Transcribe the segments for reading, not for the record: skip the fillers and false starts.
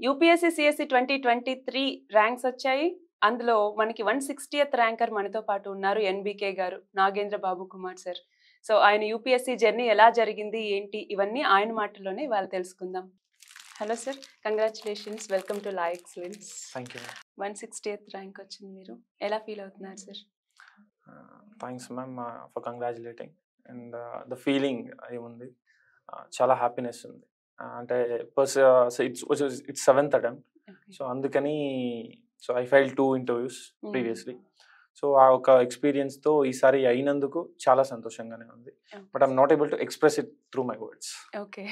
UPSC CSC 2023 ranks వచ్చాయి. అందులో మనకి 160th ర్యాంకర్ మనతో పాటు ఉన్నారు ఎన్బీకే గారు, నాగేంద్ర బాబు కుమార్ సార్. సో ఆయన యూపీఎస్సీ జర్నీ ఎలా జరిగింది ఏంటి ఇవన్నీ ఆయన మాటల్లోనే ఇవాళ తెలుసుకుందాం. Hello sir, congratulations, welcome to law excellence. Thank you. 160th rank వచ్చింది, మీరు ఎలా ఫీల్ అవుతున్నారు sir? Thanks ma'am for congratulating. And the feeling ఏముంది, చాలా హ్యాపీనెస్ ఉంది. అంటే ఇట్స్ 7th అటెంప్ట్, సో అందుకని I file 2 interviews previously. So ఆ ఒక ఎక్స్పీరియన్స్తో ఈసారి అయినందుకు చాలా సంతోషంగానే ఉంది. But I'm not able to express it through my words. Okay,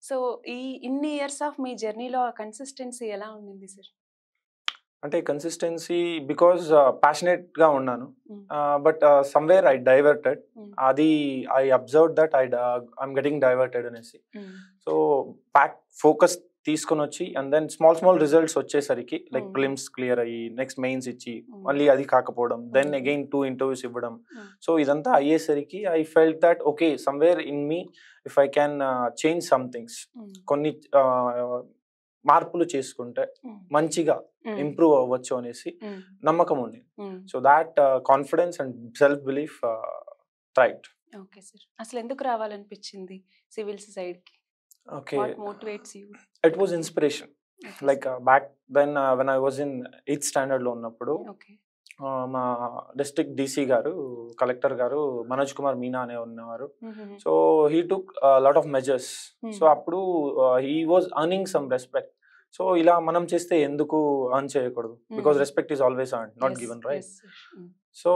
so ఈ ఇన్ని ఇయర్స్ ఆఫ్ మీ జర్నీలో కన్సిస్టెన్సీ ఎలా ఉండింది సార్? అంటే కన్సిస్టెన్సీ బికాజ్ ప్యాషనేట్గా ఉన్నాను, బట్ సమ్వేర్ ఐ డైవర్టెడ్. అది I observe that I'm getting diverted అనేసి. సో ఫోకస్ తీసుకొని వచ్చి అండ్ దెన్ స్మాల్ రిజల్ట్స్ వచ్చేసరికి లైక్ ప్రిలిమ్స్ క్లియర్ అయ్యి నెక్స్ట్ మెయిన్స్ ఇచ్చి మళ్ళీ అది కాకపోవడం, దెన్ అగైన్ 2 ఇంటర్వ్యూస్ ఇవ్వడం. సో ఇదంతా అయ్యేసరికి I felt that okay, somewhere in me if I can change some things, కొన్ని మార్పులు చేసుకుంటే మంచిగా ఇంప్రూవ్ అవ్వచ్చు అనేసి నమ్మకం ఉంది. So that confidence and self belief right. Okay sir, అసలు ఎందుకు రావాలనిపించింది సివిల్స్ సైడ్ కి? Okay, what motivates you? It was inspiration. Like back then when I was in 8th standard లో ఉన్నప్పుడు మా డిస్ట్రిక్ట్ డీసీ గారు, కలెక్టర్ గారు మనోజ్ కుమార్ మీనా అనే ఉన్నవారు. So he took lot of measures. So అప్పుడు he was earning some respect. So ఇలా మనం చేస్తే ఎందుకు అర్న్ చేయకూడదు, because respect is always earn, not given, right? So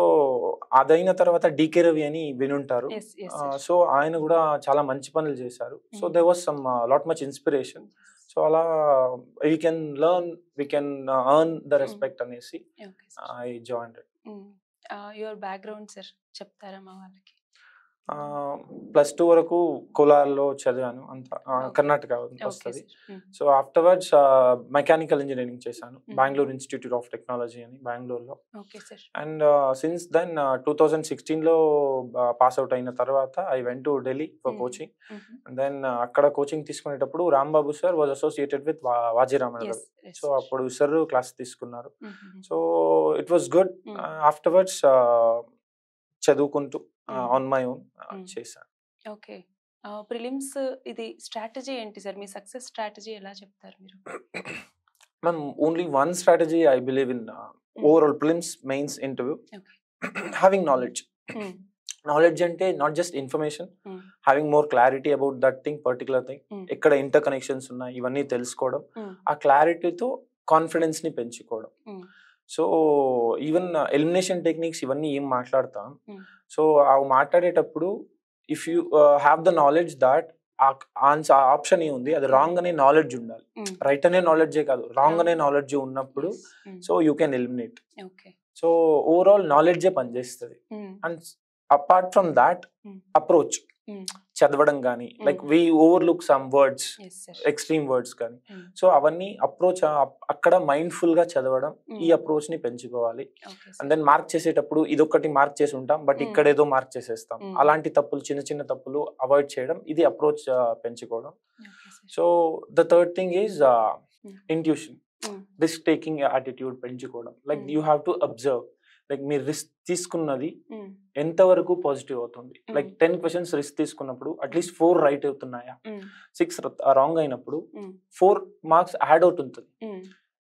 అదైన తర్వాత డీకే రవి అని వినుంటారు. సో ఆయన కూడా చాలా మంచి పనులు చేశారు. So they was some lot much inspiration. So అలా we can learn, we can earn the respect అనేసి I joined. Your background sir చెప్తారా మా వాళ్ళకి? +2 వరకు కోలార్లో చదివాను, అంతా కర్ణాటక వస్తుంది. సో ఆఫ్టర్వర్డ్స్ మెకానికల్ ఇంజనీరింగ్ చేశాను బెంగళూరు ఇన్స్టిట్యూట్ ఆఫ్ టెక్నాలజీ అని బెంగళూరులో. అండ్ సిన్స్ దెన్ 2016లో పాస్ అవుట్ అయిన తర్వాత I went to Delhi for coaching. And then అక్కడ కోచింగ్ తీసుకునేటప్పుడు Rambabu sir was associated with Vajiraman గారు. సో అప్పుడు సార్ క్లాస్ తీసుకున్నారు. So it was good. Afterwards చదువుకుంటూ ఆన్ మై ఓన్ చేశాను. ఓకే, ప్రిలిమ్స్ ఇది స్ట్రాటజీ ఏంటి సార్? మీ సక్సెస్ స్ట్రాటజీ ఎలా చెప్తారు మీరు? Ma'am, only one strategy I believe in overall prelims, mains, interview. Having knowledge. Knowledge అంటే not just information, having more clarity about that thing, particular thing, ఎక్కడ inter connections ఉన్నాయి ఇవన్నీ తెలుసుకోవడం, ఆ క్లారిటీతో కాన్ఫిడెన్స్ ని పెంచుకోవడం. సో ఈవెన్ ఎలిమినేషన్ టెక్నిక్స్ ఇవన్నీ ఏం మాట్లాడతాం, సో అవి మాట్లాడేటప్పుడు if you have the knowledge that option ఏముంది, అది రాంగ్ అనే నాలెడ్జ్ ఉండాలి. రైట్ అనే నాలెడ్జే కాదు, రాంగ్ అనే నాలెడ్జ్ ఉన్నప్పుడు so you can eliminate. So overall నాలెడ్జే పనిచేస్తుంది. And apart from that approach, చదవడం కానీ, like we overlook some words, extreme words కానీ, సో అవన్నీ అప్రోచ్ అక్కడ మైండ్ఫుల్ గా చదవడం, ఈ అప్రోచ్ ని పెంచుకోవాలి. అండ్ దెన్ మార్క్ చేసేటప్పుడు ఇదొక్కటి మార్క్ చేసి ఉంటాం, బట్ ఇక్కడ ఏదో మార్క్ చేసేస్తాం. అలాంటి తప్పులు, చిన్న తప్పులు అవాయిడ్ చేయడం, ఇది అప్రోచ్ పెంచుకోవడం. So the third thing is intuition, risk taking attitude పెంచుకోవడం. Like you have to observe, like మీరు రిస్క్ తీసుకున్నది ఎంతవరకు పాజిటివ్ అవుతుంది. లైక్ 10 క్వశ్చన్స్ రిస్క్ తీసుకున్నప్పుడు అట్లీస్ట్ 4 రైట్ అవుతున్నాయా, 6 రాంగ్ అయినప్పుడు 4 మార్క్స్ యాడ్ అవుట్ ఉంటుంది.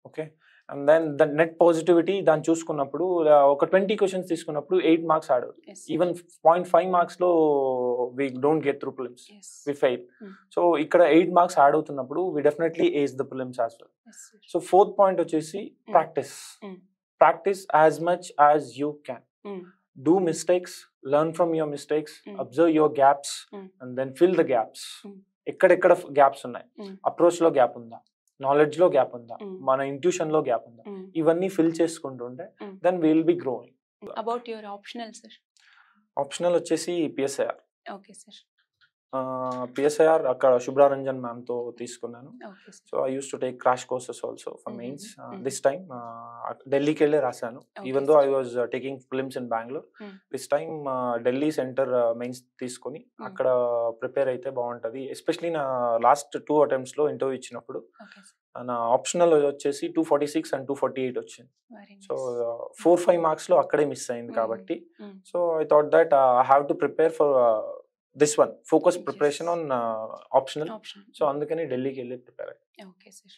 Okay, and then the net positivity దాన్ని చూసుకున్నప్పుడు ఒక 20 క్వశ్చన్స్ తీసుకున్నప్పుడు 8 మార్క్స్ యాడ్ అవుతుంది. ఈవెన్ 0.5 మార్క్స్ లో we don't get through prelims, we fail. So ఇక్కడ 8 మార్క్స్ యాడ్ అవుతున్నప్పుడు we definitely ace the prelims as well. So 4th point వచ్చేసి practice. Practice as much as you can. Do mistakes, learn from your mistakes, observe your gaps, and then fill the gaps. ఎక్కడెక్కడ gaps ఉన్నాయి, approach లో gap ఉందా, knowledge లో gap ఉందా, మన intuition లో gap ఉందా, ఇవన్నీ ఫిల్ చేసుకుంటుంటే then will be growing. About your optional sir? Optional వచ్చేసి PSIR. ఓకే సార్, పిఎస్ఐఆర్ అక్కడ శుభ్రారంజన్ మ్యామ్తో తీసుకున్నాను. Okay sir. So I use to take crash courses also for mains. Mhm. This time ఢిల్లీకి వెళ్ళి రాశాను. Okay, even though sir. I was taking films in Bengaluru. Mm. This time Delhi centre mains తీసుకొని అక్కడ prepare అయితే బాగుంటుంది. ఎస్పెషలీ నా last 2 అటెంప్ట్స్లో interview ఇచ్చినప్పుడు Okay, sir. నా ఆప్షనల్ వచ్చేసి 246 and 248 వచ్చింది. Very so nice. 4-5 మార్క్స్లో అక్కడే మిస్ అయింది కాబట్టి Mm. So I thought that I have to prepare for this one focus Yes. Preparation on optional. Option. So అందుకని ఢిల్లీకి వెళ్ళి ప్రిపేర్ అయ్యాను. Okay, sir.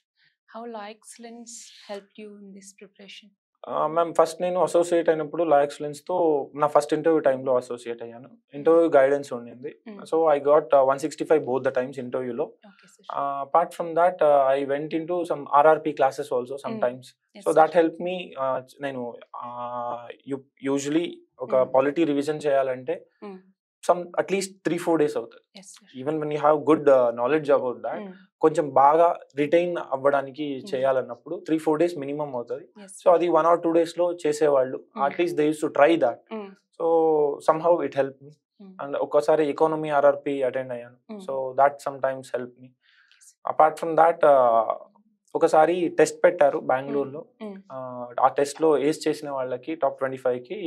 How Law Excellence helped you in this preparation? Ma'am first నేను associate అయినప్పుడు లా ఎక్సలెన్స్తో నా first interview టైంలో associate అయ్యాను. Interview guidance ఉండింది. Mm. So I got 165 both the times ఇంటర్వ్యూలో. Okay, sir. Apart from that I went in to some RRP classes also some times. Yes, so sir. That help me. నేను usually ఒక polity revision చేయాలంటే Mm. Some at least 3-4 days అవుతుంది. Yes, sir. Even when you have good knowledge about that, Mm. కొంచెం బాగా retain అవ్వడానికి చేయాలన్నప్పుడు 3-4 days minimum అవుతుంది. Yes, so అది 1 or 2 daysలో చేసేవాళ్ళు. At least they use to try that. Mm. So somehow it help me. Mm. And ఒక్కసారి economy RRP attend అయ్యాను. Mm. So that some times help me. Apart from that ఒకసారి test పెట్టారు బెంగళూరులో. Mm. ఆ టెస్ట్లో ఏస్ చేసిన వాళ్ళకి టాప్ 25కి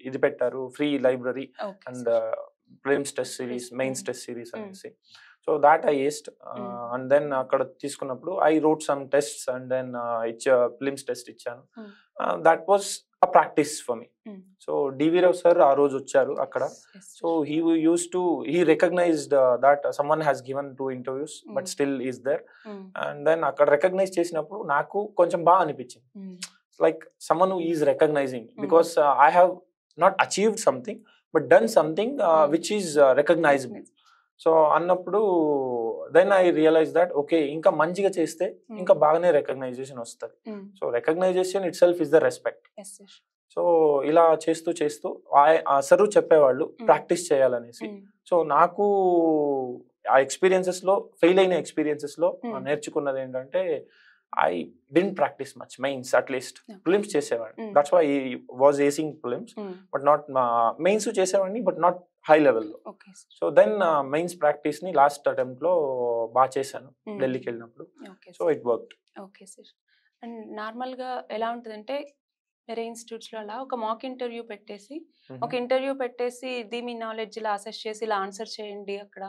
ఇది పెట్టారు, free library Okay, and sir. Prelims test series, Mm. Mains test series అనేసి. So that I aced. And then అక్కడ తీసుకున్నప్పుడు I wrote some tests and then prelims test ఇచ్చాను. That was a practice for me. Mm. So DV Rao sir ఆ రోజు వచ్చారు అక్కడ. Yes, so sir. he recognized that someone has given 2 interviews but still is there. Mm. And then అక్కడ recognise చేసినప్పుడు నాకు కొంచెం బాగా అనిపించింది. Mm. Like someone who is recognizing because I have not achieved something but done something which is recognizable. So అన్నప్పుడు then I realize that okay ఇంకా మంచిగా చేస్తే ఇంకా బాగానే రికగ్నైజేషన్ వస్తుంది. So recognization itself is the respect. Yes, sir. So ఇలా చేస్తూ sir చెప్పేవాళ్ళు ప్రాక్టీస్ చేయాలనేసి. Mm. సో నాకు ఆ ఎక్స్పీరియన్సెస్లో ఫెయిల్ అయిన ఎక్స్పీరియన్సెస్లో నేర్చుకున్నది ఏంటంటే I didn't practice much mains. Atleast prelims చేసేవాడిని. That's why was acing prelims but not mains చేసేవాడిని బట్ నాట్ హై లెవెల్లో. Okay, sir. So then mains ప్రాక్టీస్ని లాస్ట్ అటెంప్ట్లో బాగా చేశాను ఢిల్లీకి వెళ్ళినప్పుడు. Okay, so sir. It worked. Okay sir. And నార్మల్గా ఎలా ఉంటుందంటే వేరే ఇన్స్టిట్యూట్స్లో అలా ఒక మాక్ ఇంటర్వ్యూ పెట్టేసి ఇది మీ నాలెడ్జ్ ఇలా అసెస్ చేసి ఇలా ఆన్సర్ చేయండి అక్కడ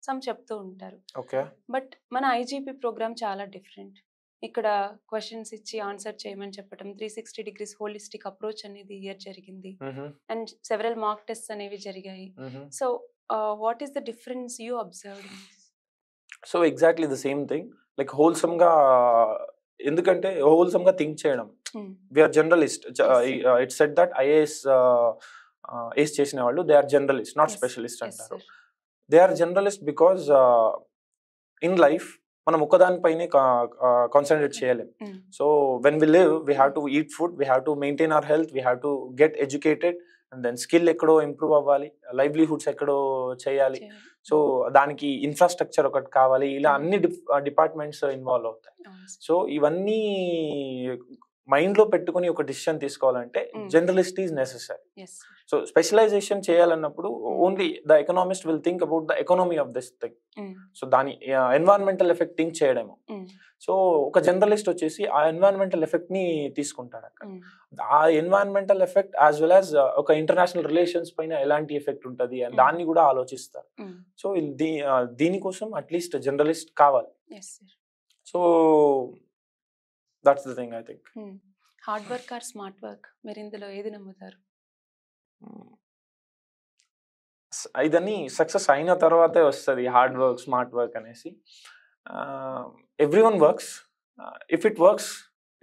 సమ్ చెప్తూ ఉంటారు. ఓకే. బట్ మన ఐజీపీ ప్రోగ్రామ్ చాలా డిఫరెంట్. ఇక్కడ క్వశ్చన్స్ ఇచ్చి ఆన్సర్ చేయమని చెప్పడం, 360 degrees హోలిస్టిక్ అప్రోచ్ అనేది ఇయర్ జరిగింది అండ్ సెవెరల్ మాక్ టెస్ట్ అనేవి జరిగాయి. So what is the difference you observed? So exactly the same thing. Like హోల్సమ్గా, ఎందుకంటే హోల్సమ్గా థింక్ చేయడం. We're generalist. It said that IAS ace చేసిన వాళ్ళు they are generalist not specialist అంటారు. They are generalist because in life మనం ఒక్కదానిపైనే concentrate చేయలేం. So when we live we have to eat food, we have to maintain our health, we have to get educated and then skill ఎక్కడో improve అవ్వాలి, livelihoods ఎక్కడో చేయాలి. So దానికి infrastructure ఒకటి కావాలి. ఇలా అన్ని డిపార్ట్మెంట్స్ ఇన్వాల్వ్ అవుతాయి. సో ఇవన్నీ మైండ్లో పెట్టుకుని ఒక డిసిషన్ తీసుకోవాలంటే generalist is necessary. So specialization చేయాలన్నప్పుడు only the economist will think about the economy of this thing. So దాని ఎన్వైరన్మెంటల్ ఎఫెక్ట్ థింక్ చేయడము. సో ఒక జనరలిస్ట్ వచ్చేసి ఆ ఎన్వైరన్మెంటల్ ఎఫెక్ట్ ని తీసుకుంటాడు అక్కడ. ఆ environmental effect as well as ఒక ఇంటర్నేషనల్ రిలేషన్స్ పైన ఎలాంటి ఎఫెక్ట్ ఉంటుంది అని దాన్ని కూడా ఆలోచిస్తారు. సో దీనికోసం అట్లీస్ట్ జనరలిస్ట్ కావాలి. So that's the thing I think. Hard work or smart work, మీరు ఇందులో ఏది నమ్ముతారు? ఇదన్నీ సక్సెస్ అయిన తర్వాతే వస్తుంది హార్డ్ వర్క్ స్మార్ట్ వర్క్ అనేసి. Everyone works. If it works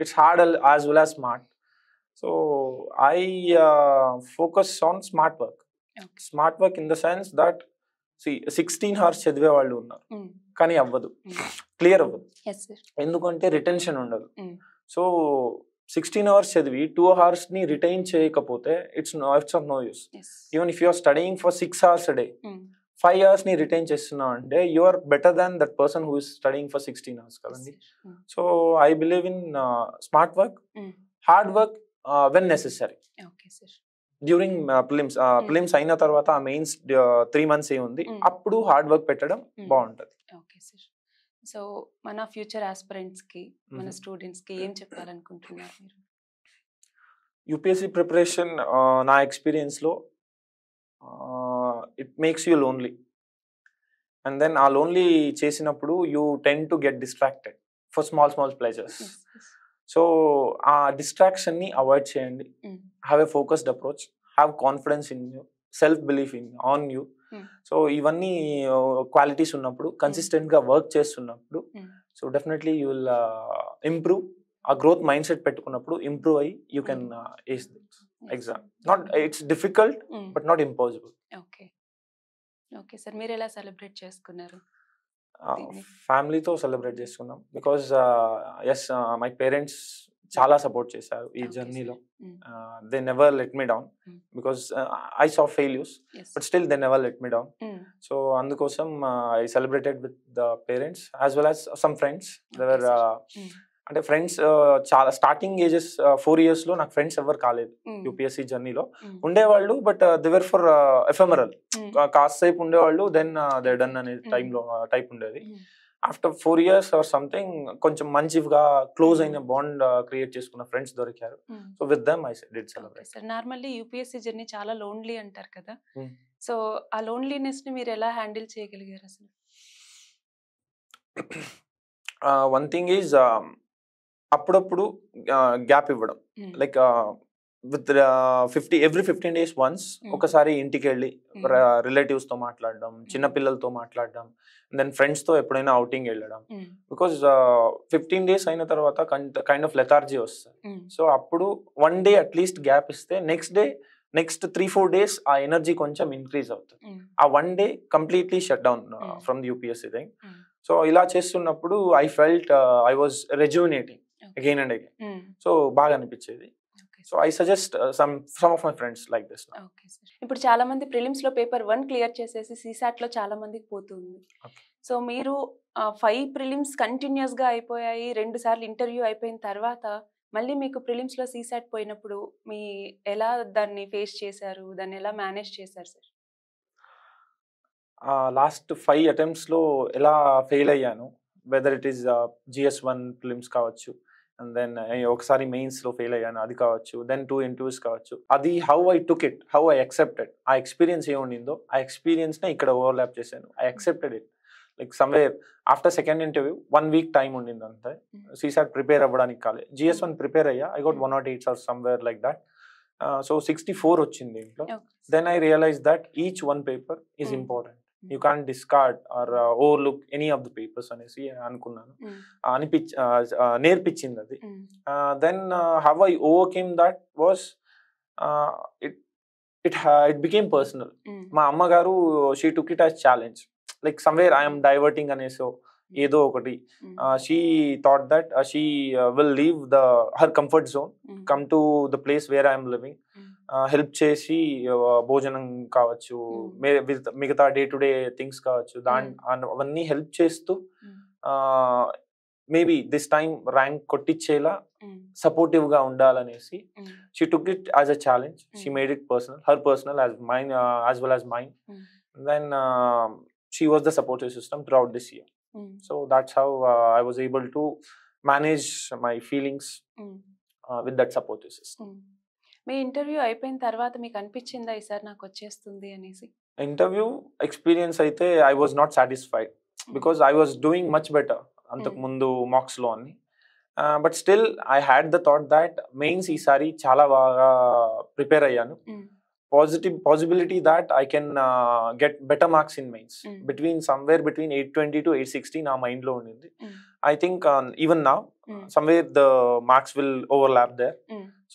it's hard as well as smart. So I focus on smart work. Smart work in the sense that 16 hours చదివే వాళ్ళు ఉన్నారు కానీ అవ్వదు, క్లియర్ అవ్వదు. ఎందుకంటే రిటెన్షన్ ఉండదు. సో 16 hours చదివి 2 hours ని రిటైన్ చేయకపోతే it's of no use. Even if you are studying for 6 hours a day, 5 hours ని రిటైన్ చేస్తున్నావు అంటే you are better than that person who is studying for 16 hours కదండి. So I believe in smart work, hard work when necessary. During prelims అయిన తర్వాత ఆ mains 3 months ఉంది, అప్పుడు hard work పెట్టడం బాగుంటది. Okay sir. సో మన ఫ్యూచర్ ఆస్పిరెంట్స్ కి, మన స్టూడెంట్స్ కి ఏం చెప్పాలనుకుంటున్నారు మీరు? యూపీఎస్సీ ప్రిపరేషన్ నా ఎక్స్పీరియన్స్ లో it makes you lonely, and then ఆ లోన్లీ చేసినప్పుడు you tend to get distracted for small pleasures. So ఆ డిస్ట్రాక్షన్ ని అవాయిడ్ చేయండి. Have a focused approach, have confidence in you, self belief on you. So ఇవన్నీ qualities ఉన్నప్పుడు, consistent గా work చేస్తున్నప్పుడు, so definitely you will improve. ఆ growth mindset పెట్టుకున్నప్పుడు improve అయ్యి you can ace exam. Not it's difficult but not impossible. Okay okay sir, మీరు ఎలా celebrate చేసుకున్నారు? ఫ్యామిలీతో సెలబ్రేట్ చేసుకున్నాం, బికాజ్ ఎస్ మై పేరెంట్స్ చాలా సపోర్ట్ చేశారు ఈ జర్నీలో. They never let me down, because I saw failures but still they never let me down. So అందుకోసం I celebrated with the parents as well as some friends. దేవర్ అంటే friends చాలా starting ages 4 years లో నాకు friends ఎవరు కాలేదు UPSC జర్నీలో. ఉండేవాళ్ళు బట్ దేవర్ ఫర్ ఎఫెమరల్, కాసేపు ఉండేవాళ్ళు, దెన్ దే డన్ అనే టైప్ ఉండేది. ఆఫ్టర్ 4 years ఆర్ సంథింగ్ కొంచెం మంచిగా క్లోజ్ అయిన బాండ్ క్రియేట్ చేసుకున్న ఫ్రెండ్స్ దొరికారు. So with them I did celebrate. Sir normally UPSC journey చాలా లోన్లీ అంటారు కదా, సో ఆ లోన్లీనెస్ ని మీరు ఎలా హ్యాండిల్ చేయగలిగారు అసలు? వన్ థింగ్ ఈజ్ అప్పుడప్పుడు గ్యాప్ ఇవ్వడం, like with every 15 days once ఒకసారి ఇంటికి వెళ్ళి రిలేటివ్స్ తో మాట్లాడడం, చిన్న పిల్లలతో మాట్లాడడం, దెన్ ఫ్రెండ్స్ తో ఎప్పుడైనా అవుటింగ్ వెళ్ళడం. బికాస్ 15 days అయిన తర్వాత కైండ్ ఆఫ్ లెథార్జీ వస్తుంది. సో అప్పుడు 1 day అట్లీస్ట్ గ్యాప్ ఇస్తే నెక్స్ట్ 3-4 days ఆ ఎనర్జీ కొంచెం ఇంక్రీజ్ అవుతుంది. ఆ 1 day completely shut down from the UPSC thing. So ఇలా చేస్తున్నప్పుడు I felt I was rejuvenating again and again. So బాగా అనిపించేది. So I suggest some of my friends like this. Okay sir, ఇప్పుడు చాలా మంది ప్రిలిమ్స్ లో పేపర్ 1 క్లియర్ చేసేసి CSAT లో చాలా మందికి పోతుంది. సో మీరు 5 ప్రిలిమ్స్ కంటిన్యూస్ గా అయిపోయాయి, 2 సార్లు ఇంటర్వ్యూ అయిపోయిన తర్వాత మళ్ళీ మీకు ప్రిలిమ్స్ లో సీసాట్ పోయినప్పుడు మీ ఎలా దాన్ని ఫేస్ చేశారు, దాన్ని ఎలా మేనేజ్ చేశారు సార్? లాస్ట్ 5 attempts లో ఎలా ఫెయిల్ అయ్యాను, whether it is GS1 prelims కావచ్చు, అండ్ దెన్ ఒకసారి మెయిన్స్ లో ఫెయిల్ అయ్యాను అది కావచ్చు, దెన్ 2 interviews కావచ్చు. అది how I took it, how I accepted. ఆ ఎక్స్పీరియన్స్ ఏముండిందో ఆ ఎక్స్పీరియన్స్ నే ఇక్కడ ఓవర్లాప్ చేశాను. I accepted it. Like somewhere after second interview 1 week time ఉండింది అంతే. సీసాట్ ప్రిపేర్ అవ్వడానికి కాలేదు. GS1 ప్రిపేర్ అయ్యా, I got 108 or somewhere like that. So 64 వచ్చింది ఇంట్లో. Then I realize that each 1 paper is important. You can discard or overlook any of the papers అనేసి అనుకున్నాను. నేర్పించింది అది. Then how I overcame that was it became personal. మా అమ్మగారు she took it as challenge, like somewhere I'm diverting అనేసో ఏదో ఒకటి. She thought that she will leave her comfort zone, come to the place where I'm living, help చేసి భోజనం కావచ్చు, మిగతా day to day things కావచ్చు, అవన్నీ హెల్ప్ చేస్తూ మేబీ దిస్ టైమ్ ర్యాంక్ కొట్టించేలా సపోర్టివ్ గా ఉండాలనేసి she took it as a challenge. She made it personal, her personal as well as mine. Then she was the supportive system throughout this year. So that's how I was able to manage my feelings with that supportive system. Me interview అయిపోయిన తర్వాత మీకు అనిపించిందా ఈసారి నాకు వచ్చేస్తుంది అనేసి? Interview experience అయితే I was not satisfied, because I was doing much better అంతకు ముందు మార్క్స్ లో అన్ని. But still I had the thought that mains ఈసారి చాలా బాగా ప్రిపేర్ అయ్యాను. Possibility that I can get better marks in mains, somewhere between 820 to 860 నా mind లో ఉండింది. I think even now somewhere the marks will overlap there.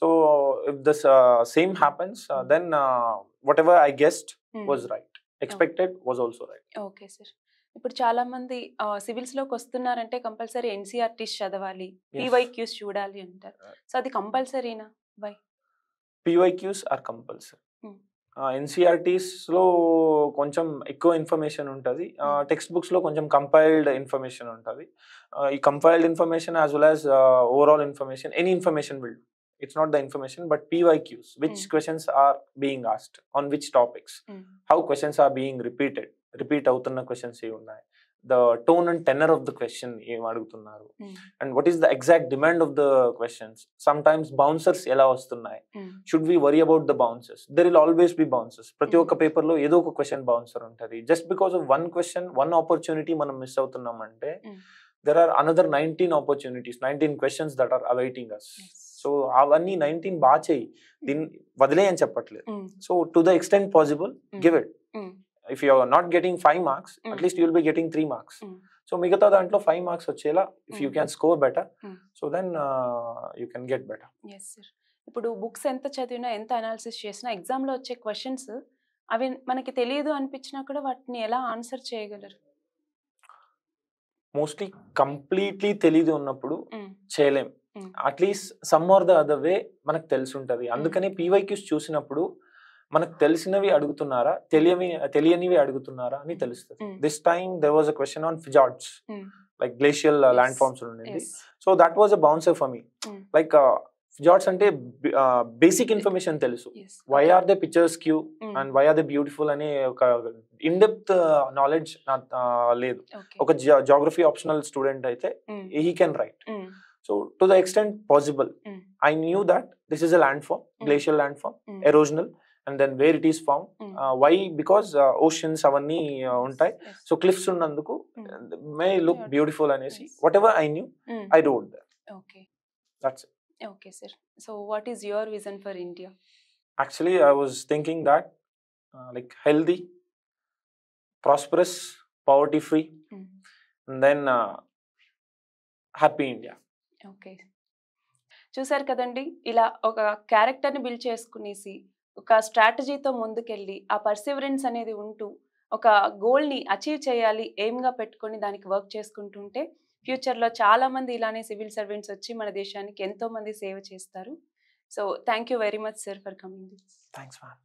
So if this same happens, then whatever I guessed was right, expected was also right. Okay sir, ఇప్పుడు చాలా మంది civils లోకి వస్తున్నారంటే compulsory NCERTs చదవాలి, PYQs చూడాలి అంటారు. So అది కంపల్సరీనా? By PYQs are compulsory. NCERTs లో కొంచెం ఎక్కువ ఇన్ఫర్మేషన్ ఉంటుంది, టెక్స్ట్ బుక్స్ లో కొంచెం కంపైల్డ్ ఇన్ఫర్మేషన్ ఉంటుంది. ఈ compiled information as well as overall information, any information will it's not the information but PYQs, which questions are being asked on which topics, how questions are being repeat అవుతున్న questions ఏ ఉన్నాయి, the tone and tenor of the question ఏం అడుగుతున్నారు, and what is the exact demand of the questions. Sometimes bouncers ఎలా వస్తున్నాయి, should we worry about the bouncers? There will always be bouncers. ప్రతి ఒక్క paper లో ఏదో ఒక క్వశ్చన్ బౌన్సర్ ఉంటది. just because of one question, one opportunity మనం miss అవుతున్నాం అంటే there are another 19 opportunities, 19 questions that are awaiting us. So అవన్నీ 19 బాగా చేయి, దీన్ని వదిలే అని చెప్పట్లేదు. So to the extent possible, give it. If you are not getting 5 marks, at least you will be getting 3 marks. So మిగతా దాంట్లో 5 marks వచ్చేలా if you can score better, so then you can get better. Yes sir. ఇప్పుడు books ఎంత చదివినా, ఎంత analysis చేసినా, exam లో వచ్చే క్వశ్చన్స్ అవి మనకి తెలియదు అనిపించినా కూడా వాటిని ఎలా ఆన్సర్ చేయగలరు? మోస్ట్లీ కంప్లీట్లీ తెలియదు ఉన్నప్పుడు చేయలేం. At least some or the other way మనకు తెలిసి ఉంటది. అందుకని PYQs చూసినప్పుడు మనకు తెలిసినవి అడుగుతున్నారా, తెలియనివి అడుగుతున్నారా అని తెలుస్తుంది. This time there was a question on fjords, like glacial landforms ఉండింది. So that was a bouncer for me. Like fjords అంటే బేసిక్ ఇన్ఫర్మేషన్ తెలుసు, why are the pictures skew and why are they beautiful అనే ఒక in depth knowledge లేదు. ఒక geography optional student అయితే he can write. So to the extent possible, I knew that this is a landform, glacial landform, erosional, and then where it is found, why, because oceans avanni untai, so cliffs unnanduku may look beautiful anesi whatever I knew I wrote there. Okay, that's it. Okay sir, so what is your vision for India? Actually I was thinking that like healthy, prosperous, poverty free, and then happy India. Okay, చూసారు కదండి, ఇలా ఒక క్యారెక్టర్ని build చేసుకునేసి ఒక స్ట్రాటజీతో ముందుకెళ్ళి ఆ Perseverance అనేది ఉంటూ ఒక గోల్ని అచీవ్ చేయాలి ఎయిమ్గా పెట్టుకొని దానికి వర్క్ చేసుకుంటుంటే ఫ్యూచర్లో చాలామంది ఇలానే సివిల్ సర్వెంట్స్ వచ్చి మన దేశానికి ఎంతోమంది సేవ చేస్తారు. So thank you very much sir for coming. Thanks ma'am.